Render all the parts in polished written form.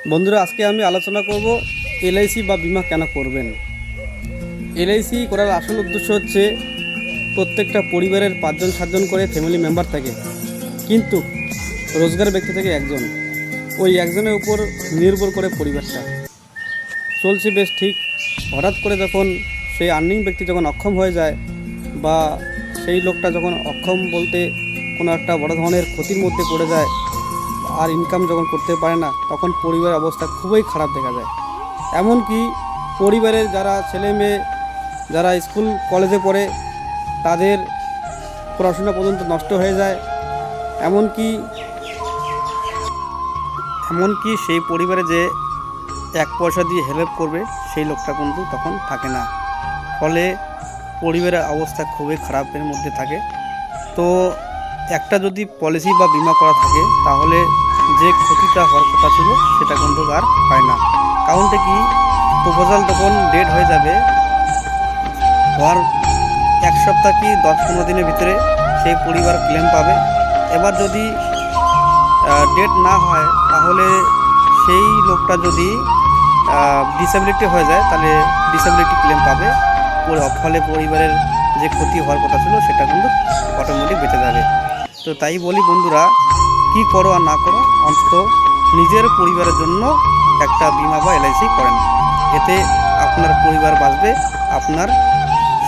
বন্ধুরা, আজকে আমি আলোচনা করব এলআইসি বা বিমা কেন করবেন। এলআইসি করার আসল উদ্দেশ্য হচ্ছে প্রত্যেকটা পরিবারের 5-7জন করে ফ্যামিলি মেম্বার থাকে, কিন্তু রোজগার ব্যক্তি থেকে একজন। ওই একজনের উপর নির্ভর করে পরিবারটা চলছে বেশ ঠিক। হঠাৎ করে যখন সেই আর্নিং ব্যক্তি যখন অক্ষম হয়ে যায়, বা সেই লোকটা যখন অক্ষম বলতে কোনো একটা বড় ধরনের ক্ষতির মধ্যে পড়ে যায় আর ইনকাম যখন করতে পারে না, তখন পরিবারের অবস্থা খুবই খারাপ দেখা যায়। এমনকি পরিবারের যারা ছেলে মেয়ে যারা স্কুল কলেজে পড়ে তাদের পড়াশোনা পর্যন্ত নষ্ট হয়ে যায়। এমনকি এমনকি সেই পরিবারে যে এক পয়সা দিয়ে হেল্প করবে সেই লোকটা কিন্তু তখন থাকে না। ফলে পরিবারের অবস্থা খুবই খারাপের মধ্যে থাকে। তো একটা যদি পলিসি বা বিমা করা থাকে, তাহলে যে ক্ষতিটা হওয়ার কথা ছিল সেটা কিন্তু আর হয় না। কারণটা কি, প্রপোজাল তখন ডেট হয়ে যাবে, হওয়ার 1 সপ্তাহ কি 10-15 দিনের ভিতরে সেই পরিবার ক্লেম পাবে। এবার যদি ডেট না হয়, তাহলে সেই লোকটা যদি ডিসেবিলিটি হয়ে যায়, তাহলে ডিসেবিলিটি ক্লেম পাবে। ফলে পরিবারের যে ক্ষতি হওয়ার কথা ছিল সেটা কিন্তু অটোমেটিক বেঁচে যাবে। তো তাই বলি বন্ধুরা, কি করো আর না করো, অন্তত নিজের পরিবারের জন্য একটা বিমা বা এলআইসি করেন। এতে আপনার পরিবার বাঁচবে, আপনার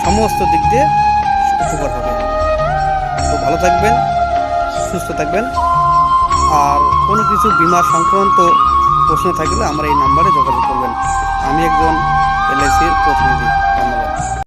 সমস্ত দিক দিয়ে উপকার হবে। তো ভালো থাকবেন, সুস্থ থাকবেন। আর কোনো কিছু বিমা সংক্রান্ত প্রশ্ন থাকলে আমার এই নাম্বারে যোগাযোগ করবেন। আমি একজন এলআইসির প্রতিনিধি। ধন্যবাদ।